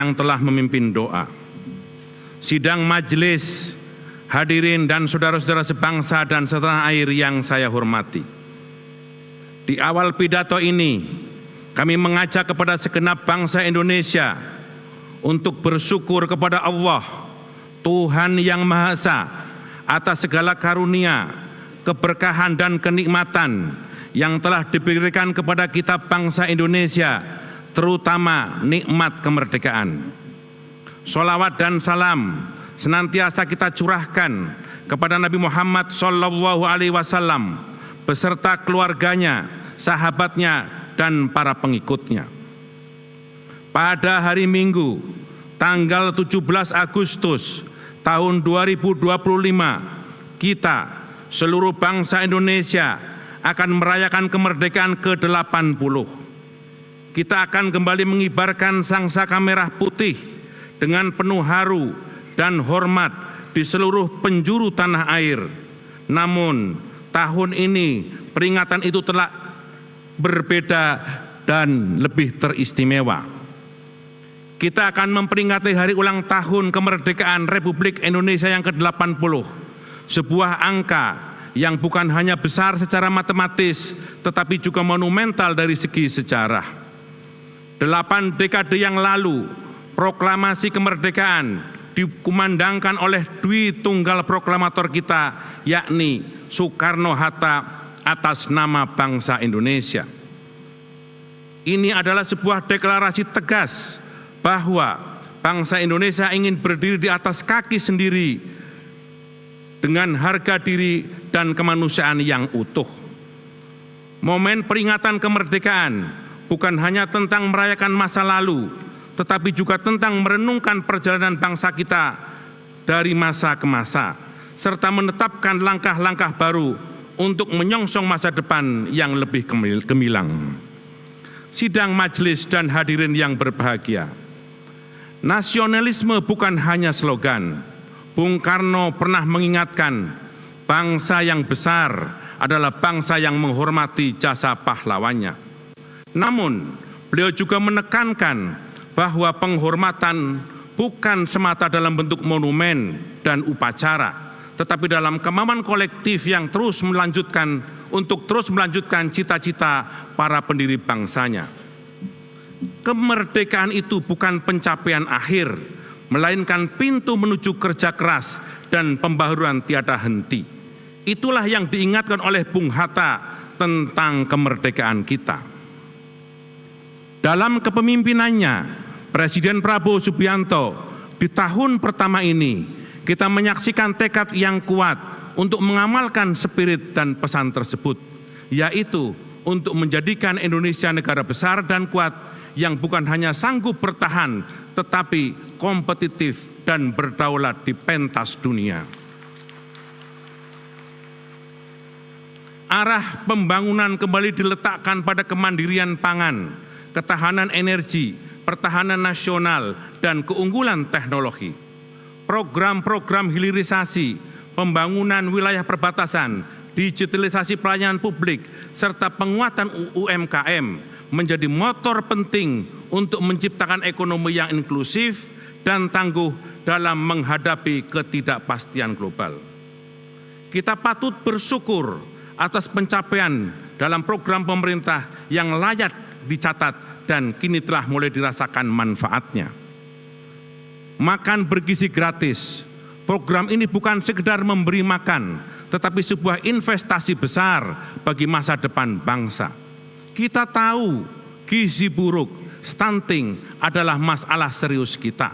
yang telah memimpin doa. Sidang majelis, hadirin dan saudara-saudara sebangsa dan setanah air yang saya hormati. Di awal pidato ini, kami mengajak kepada segenap bangsa Indonesia untuk bersyukur kepada Allah, Tuhan Yang Maha Esa, atas segala karunia, keberkahan dan kenikmatan yang telah diberikan kepada kita bangsa Indonesia, terutama nikmat kemerdekaan. Sholawat dan salam senantiasa kita curahkan kepada Nabi Muhammad SAW beserta keluarganya, sahabatnya, dan para pengikutnya. Pada hari Minggu, tanggal 17 Agustus tahun 2025, kita, seluruh bangsa Indonesia, akan merayakan kemerdekaan ke-80. Kita akan kembali mengibarkan sangsaka merah putih dengan penuh haru dan hormat di seluruh penjuru tanah air. Namun, tahun ini peringatan itu telah berbeda dan lebih teristimewa. Kita akan memperingati hari ulang tahun kemerdekaan Republik Indonesia yang ke-80, sebuah angka yang bukan hanya besar secara matematis, tetapi juga monumental dari segi sejarah. 8 dekade yang lalu, proklamasi kemerdekaan dikumandangkan oleh Dwi Tunggal Proklamator kita, yakni Soekarno-Hatta, atas nama bangsa Indonesia. Ini adalah sebuah deklarasi tegas bahwa bangsa Indonesia ingin berdiri di atas kaki sendiri dengan harga diri dan kemanusiaan yang utuh. Momen peringatan kemerdekaan bukan hanya tentang merayakan masa lalu, tetapi juga tentang merenungkan perjalanan bangsa kita dari masa ke masa, serta menetapkan langkah-langkah baru untuk menyongsong masa depan yang lebih gemilang. Sidang majelis dan hadirin yang berbahagia, nasionalisme bukan hanya slogan. Bung Karno pernah mengingatkan, bangsa yang besar adalah bangsa yang menghormati jasa pahlawannya. Namun, beliau juga menekankan bahwa penghormatan bukan semata dalam bentuk monumen dan upacara, tetapi dalam kemauan kolektif yang terus melanjutkan cita-cita para pendiri bangsanya. Kemerdekaan itu bukan pencapaian akhir, melainkan pintu menuju kerja keras dan pembaharuan tiada henti. Itulah yang diingatkan oleh Bung Hatta tentang kemerdekaan kita. Dalam kepemimpinannya, Presiden Prabowo Subianto, di tahun pertama ini, kita menyaksikan tekad yang kuat untuk mengamalkan spirit dan pesan tersebut, yaitu untuk menjadikan Indonesia negara besar dan kuat yang bukan hanya sanggup bertahan, tetapi kompetitif dan berdaulat di pentas dunia. Arah pembangunan kembali diletakkan pada kemandirian pangan, ketahanan energi, pertahanan nasional, dan keunggulan teknologi. Program-program hilirisasi, pembangunan wilayah perbatasan, digitalisasi pelayanan publik, serta penguatan UMKM menjadi motor penting untuk menciptakan ekonomi yang inklusif dan tangguh dalam menghadapi ketidakpastian global. Kita patut bersyukur atas pencapaian dalam program pemerintah yang layak dicatat dan kini telah mulai dirasakan manfaatnya. Makan bergizi gratis, program ini bukan sekedar memberi makan, tetapi sebuah investasi besar bagi masa depan bangsa. Kita tahu gizi buruk, stunting adalah masalah serius kita.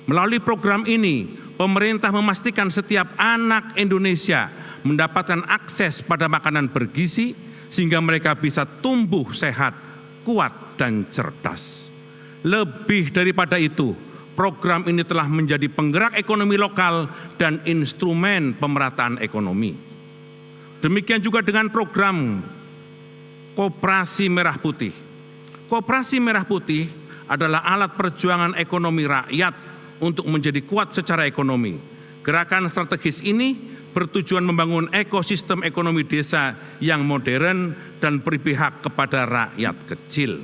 Melalui program ini, pemerintah memastikan setiap anak Indonesia mendapatkan akses pada makanan bergizi sehingga mereka bisa tumbuh sehat, kuat, dan cerdas. Lebih daripada itu, program ini telah menjadi penggerak ekonomi lokal dan instrumen pemerataan ekonomi. Demikian juga dengan program Koperasi Merah Putih. Koperasi Merah Putih adalah alat perjuangan ekonomi rakyat untuk menjadi kuat secara ekonomi. Gerakan strategis ini bertujuan membangun ekosistem ekonomi desa yang modern dan berpihak kepada rakyat kecil.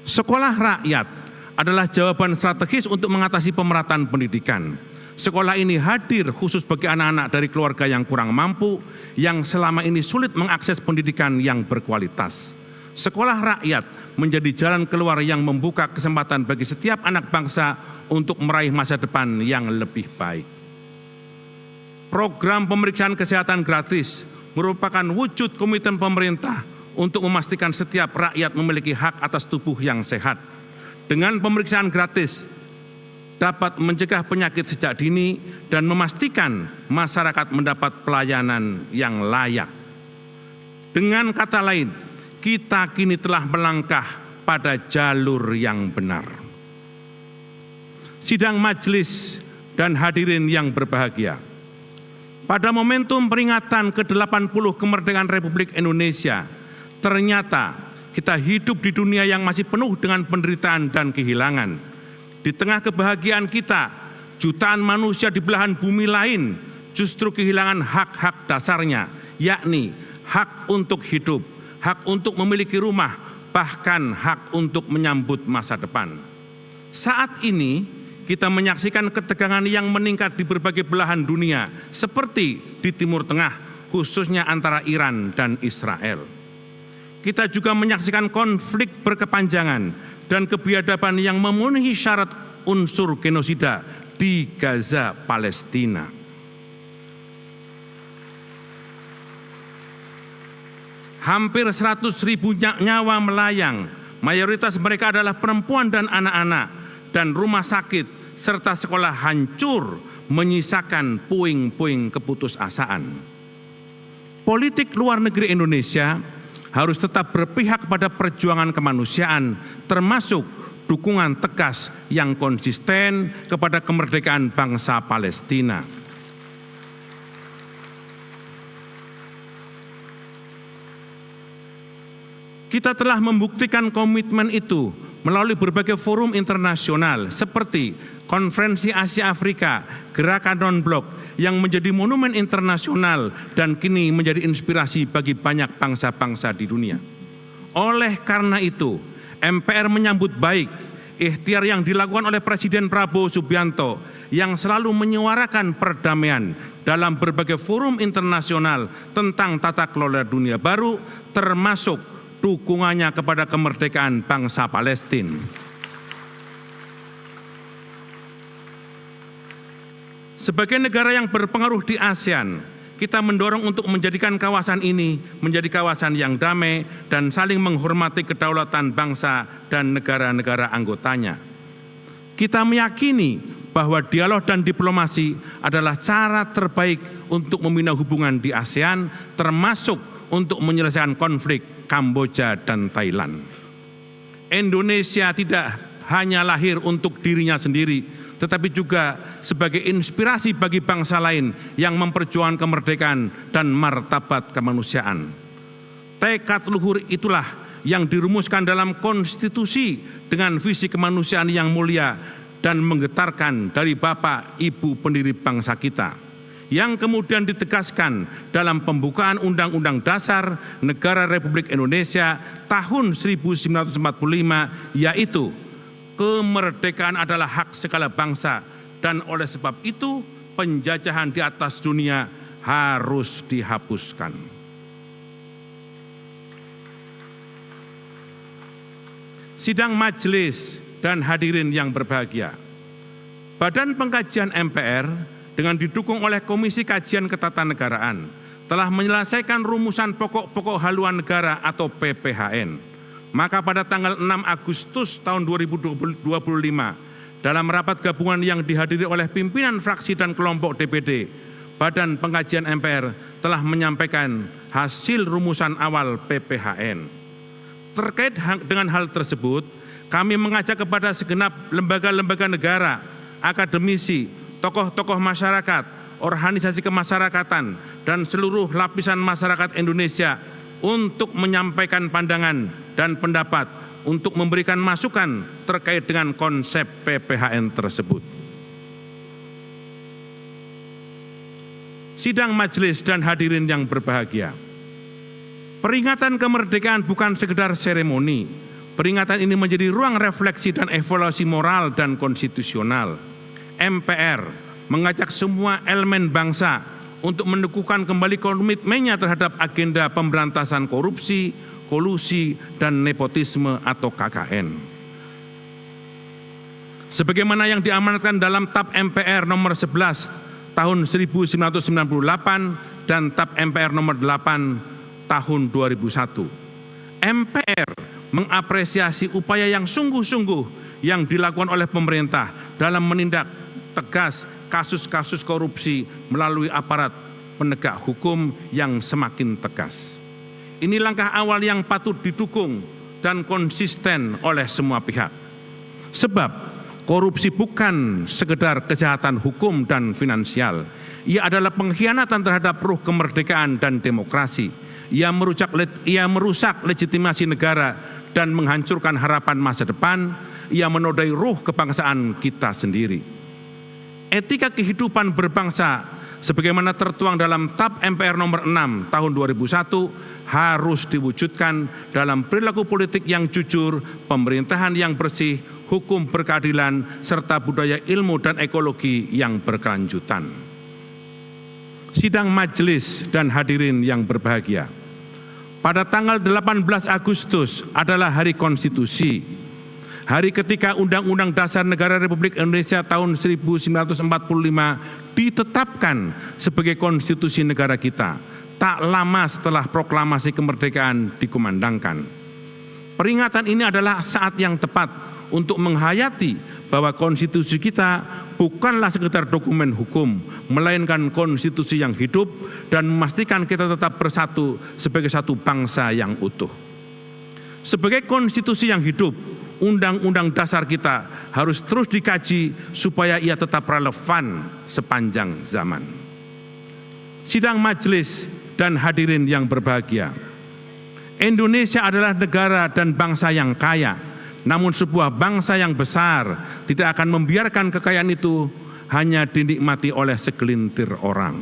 Sekolah rakyat adalah jawaban strategis untuk mengatasi pemerataan pendidikan. Sekolah ini hadir khusus bagi anak-anak dari keluarga yang kurang mampu, yang selama ini sulit mengakses pendidikan yang berkualitas. Sekolah rakyat menjadi jalan keluar yang membuka kesempatan bagi setiap anak bangsa untuk meraih masa depan yang lebih baik. Program pemeriksaan kesehatan gratis merupakan wujud komitmen pemerintah untuk memastikan setiap rakyat memiliki hak atas tubuh yang sehat. Dengan pemeriksaan gratis dapat mencegah penyakit sejak dini dan memastikan masyarakat mendapat pelayanan yang layak. Dengan kata lain, kita kini telah melangkah pada jalur yang benar. Sidang majelis dan hadirin yang berbahagia, pada momentum peringatan ke-80 kemerdekaan Republik Indonesia, ternyata kita hidup di dunia yang masih penuh dengan penderitaan dan kehilangan. Di tengah kebahagiaan kita, jutaan manusia di belahan bumi lain justru kehilangan hak-hak dasarnya, yakni hak untuk hidup, hak untuk memiliki rumah, bahkan hak untuk menyambut masa depan. Saat ini kita menyaksikan ketegangan yang meningkat di berbagai belahan dunia, seperti di Timur Tengah, khususnya antara Iran dan Israel. Kita juga menyaksikan konflik berkepanjangan dan kebiadaban yang memenuhi syarat unsur genosida di Gaza, Palestina. Hampir 100.000 nyawa melayang, mayoritas mereka adalah perempuan dan anak-anak, dan rumah sakit serta sekolah hancur menyisakan puing-puing keputusasaan. Politik luar negeri Indonesia harus tetap berpihak pada perjuangan kemanusiaan, termasuk dukungan tegas yang konsisten kepada kemerdekaan bangsa Palestina. Kita telah membuktikan komitmen itu melalui berbagai forum internasional seperti Konferensi Asia Afrika, Gerakan Non-Blok yang menjadi monumen internasional dan kini menjadi inspirasi bagi banyak bangsa-bangsa di dunia. Oleh karena itu, MPR menyambut baik ikhtiar yang dilakukan oleh Presiden Prabowo Subianto yang selalu menyuarakan perdamaian dalam berbagai forum internasional tentang tata kelola dunia baru, termasuk dukungannya kepada kemerdekaan bangsa Palestina. Sebagai negara yang berpengaruh di ASEAN, kita mendorong untuk menjadikan kawasan ini menjadi kawasan yang damai dan saling menghormati kedaulatan bangsa dan negara-negara anggotanya. Kita meyakini bahwa dialog dan diplomasi adalah cara terbaik untuk membina hubungan di ASEAN, termasuk untuk menyelesaikan konflik Kamboja dan Thailand. Indonesia tidak hanya lahir untuk dirinya sendiri, tetapi juga sebagai inspirasi bagi bangsa lain yang memperjuangkan kemerdekaan dan martabat kemanusiaan. Tekad luhur itulah yang dirumuskan dalam konstitusi dengan visi kemanusiaan yang mulia dan menggetarkan dari Bapak Ibu pendiri bangsa kita, yang kemudian ditegaskan dalam pembukaan Undang-Undang Dasar Negara Republik Indonesia tahun 1945, yaitu kemerdekaan adalah hak segala bangsa, dan oleh sebab itu penjajahan di atas dunia harus dihapuskan. Sidang majelis dan hadirin yang berbahagia, Badan Pengkajian MPR dengan didukung oleh Komisi Kajian Ketatanegaraan telah menyelesaikan rumusan pokok-pokok haluan negara atau PPHN. Maka pada tanggal 6 Agustus tahun 2025, dalam rapat gabungan yang dihadiri oleh pimpinan fraksi dan kelompok DPD, Badan Pengkajian MPR telah menyampaikan hasil rumusan awal PPHN. Terkait dengan hal tersebut, kami mengajak kepada segenap lembaga-lembaga negara, akademisi, tokoh-tokoh masyarakat, organisasi kemasyarakatan, dan seluruh lapisan masyarakat Indonesia untuk menyampaikan pandangan dan pendapat untuk memberikan masukan terkait dengan konsep PPHN tersebut. Sidang majelis dan hadirin yang berbahagia, peringatan kemerdekaan bukan sekedar seremoni, peringatan ini menjadi ruang refleksi dan evaluasi moral dan konstitusional. MPR mengajak semua elemen bangsa untuk meneguhkan kembali komitmennya terhadap agenda pemberantasan korupsi, kolusi, dan nepotisme atau KKN. Sebagaimana yang diamanatkan dalam TAP MPR nomor 11 tahun 1998 dan TAP MPR nomor 8 tahun 2001. MPR mengapresiasi upaya yang sungguh-sungguh yang dilakukan oleh pemerintah dalam menindak tegas kasus-kasus korupsi melalui aparat penegak hukum yang semakin tegas. Ini langkah awal yang patut didukung dan konsisten oleh semua pihak. Sebab korupsi bukan sekedar kejahatan hukum dan finansial. Ia adalah pengkhianatan terhadap ruh kemerdekaan dan demokrasi. Ia merusak legitimasi negara dan menghancurkan harapan masa depan. Ia menodai ruh kebangsaan kita sendiri. Etika kehidupan berbangsa sebagaimana tertuang dalam TAP MPR nomor 6 tahun 2001 harus diwujudkan dalam perilaku politik yang jujur, pemerintahan yang bersih, hukum berkeadilan, serta budaya ilmu dan ekologi yang berkelanjutan. Sidang majelis dan hadirin yang berbahagia, pada tanggal 18 Agustus adalah Hari Konstitusi, hari ketika Undang-Undang Dasar Negara Republik Indonesia tahun 1945 ditetapkan sebagai konstitusi negara kita, tak lama setelah proklamasi kemerdekaan dikumandangkan. Peringatan ini adalah saat yang tepat untuk menghayati bahwa konstitusi kita bukanlah sekedar dokumen hukum, melainkan konstitusi yang hidup dan memastikan kita tetap bersatu sebagai satu bangsa yang utuh. Sebagai konstitusi yang hidup, Undang-Undang Dasar kita harus terus dikaji supaya ia tetap relevan sepanjang zaman. Sidang majelis dan hadirin yang berbahagia, Indonesia adalah negara dan bangsa yang kaya. Namun sebuah bangsa yang besar tidak akan membiarkan kekayaan itu hanya dinikmati oleh segelintir orang.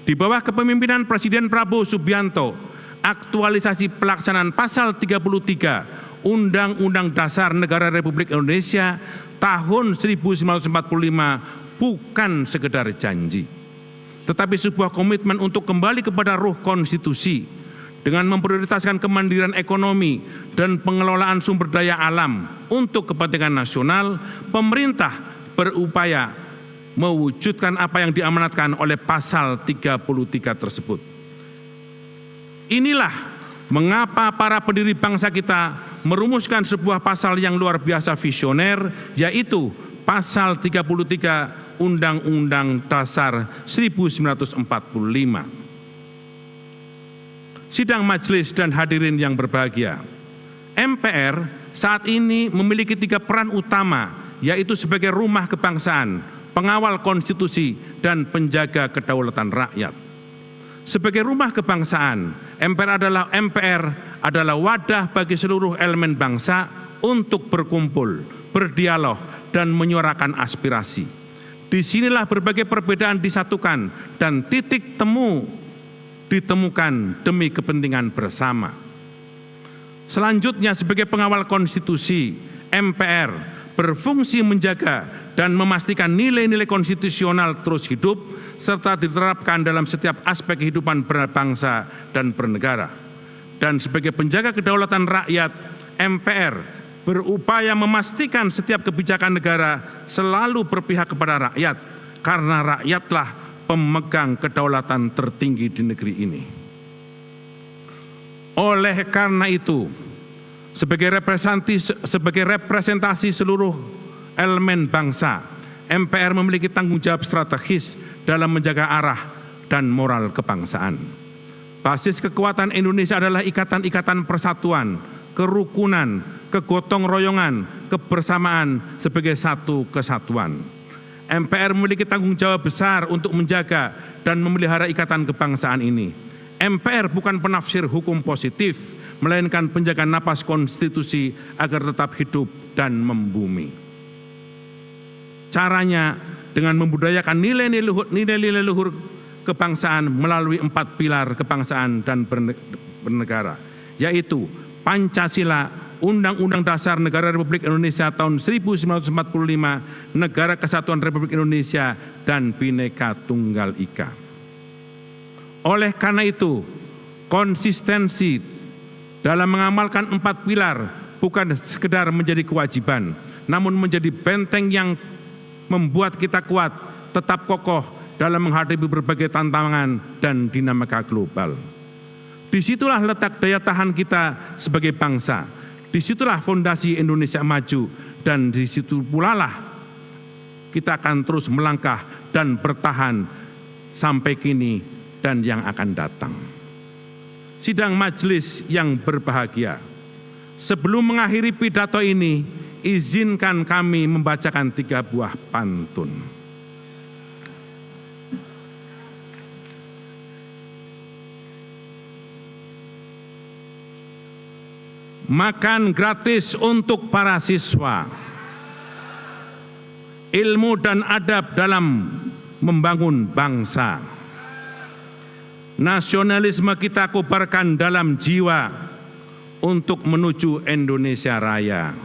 Di bawah kepemimpinan Presiden Prabowo Subianto, aktualisasi pelaksanaan pasal 33 Undang-Undang Dasar Negara Republik Indonesia tahun 1945 bukan sekedar janji, tetapi sebuah komitmen untuk kembali kepada ruh konstitusi, dengan memprioritaskan kemandirian ekonomi dan pengelolaan sumber daya alam untuk kepentingan nasional. Pemerintah berupaya mewujudkan apa yang diamanatkan oleh pasal 33 tersebut. Inilah mengapa para pendiri bangsa kita merumuskan sebuah pasal yang luar biasa visioner, yaitu pasal 33 Undang-Undang Dasar 1945. Sidang majelis dan hadirin yang berbahagia, MPR saat ini memiliki 3 peran utama, yaitu sebagai rumah kebangsaan, pengawal konstitusi, dan penjaga kedaulatan rakyat. Sebagai rumah kebangsaan, MPR adalah wadah bagi seluruh elemen bangsa untuk berkumpul, berdialog, dan menyuarakan aspirasi. Disinilah berbagai perbedaan disatukan dan titik temu ditemukan demi kepentingan bersama. Selanjutnya, sebagai pengawal konstitusi, MPR berfungsi menjaga dan memastikan nilai-nilai konstitusional terus hidup serta diterapkan dalam setiap aspek kehidupan berbangsa dan bernegara. Dan sebagai penjaga kedaulatan rakyat, MPR berupaya memastikan setiap kebijakan negara selalu berpihak kepada rakyat, karena rakyatlah pemegang kedaulatan tertinggi di negeri ini. Oleh karena itu, sebagai representasi seluruh elemen bangsa, MPR memiliki tanggung jawab strategis dalam menjaga arah dan moral kebangsaan. Basis kekuatan Indonesia adalah ikatan-ikatan persatuan, kerukunan, kegotong royongan, kebersamaan sebagai satu kesatuan. MPR memiliki tanggung jawab besar untuk menjaga dan memelihara ikatan kebangsaan ini. MPR bukan penafsir hukum positif, melainkan penjaga napas konstitusi agar tetap hidup dan membumi. Caranya dengan membudayakan nilai-nilai luhur kebangsaan melalui 4 pilar kebangsaan dan bernegara, yaitu Pancasila, Undang-Undang Dasar Negara Republik Indonesia tahun 1945, Negara Kesatuan Republik Indonesia, dan Bhinneka Tunggal Ika. Oleh karena itu, konsistensi dalam mengamalkan 4 pilar bukan sekedar menjadi kewajiban, namun menjadi benteng yang membuat kita kuat, tetap kokoh dalam menghadapi berbagai tantangan dan dinamika global. Disitulah letak daya tahan kita sebagai bangsa, disitulah fondasi Indonesia maju, dan disitu pula lah kita akan terus melangkah dan bertahan sampai kini dan yang akan datang. Sidang majelis yang berbahagia, sebelum mengakhiri pidato ini, izinkan kami membacakan 3 buah pantun. Makan gratis untuk para siswa, ilmu dan adab dalam membangun bangsa. Nasionalisme kita kobarkan dalam jiwa untuk menuju Indonesia Raya.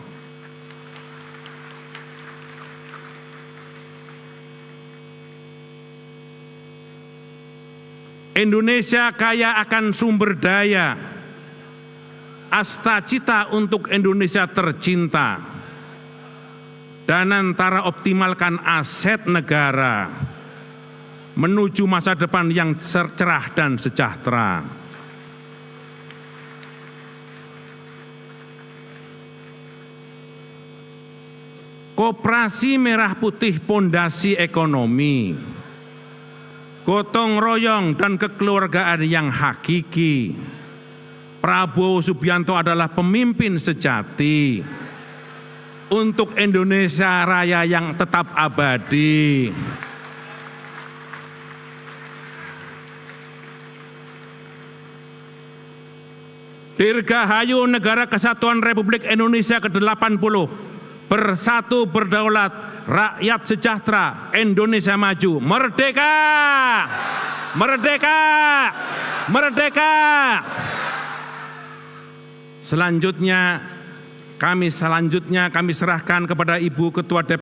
Indonesia kaya akan sumber daya, asta cita untuk Indonesia tercinta, dan antara optimalkan aset negara menuju masa depan yang cerah dan sejahtera. Koperasi Merah Putih pondasi ekonomi, gotong royong dan kekeluargaan yang hakiki. Prabowo Subianto adalah pemimpin sejati untuk Indonesia Raya yang tetap abadi. Dirgahayu Negara Kesatuan Republik Indonesia ke-80, bersatu berdaulat, rakyat sejahtera, Indonesia maju, merdeka! Merdeka! Merdeka! Selanjutnya kami serahkan kepada Ibu Ketua DPR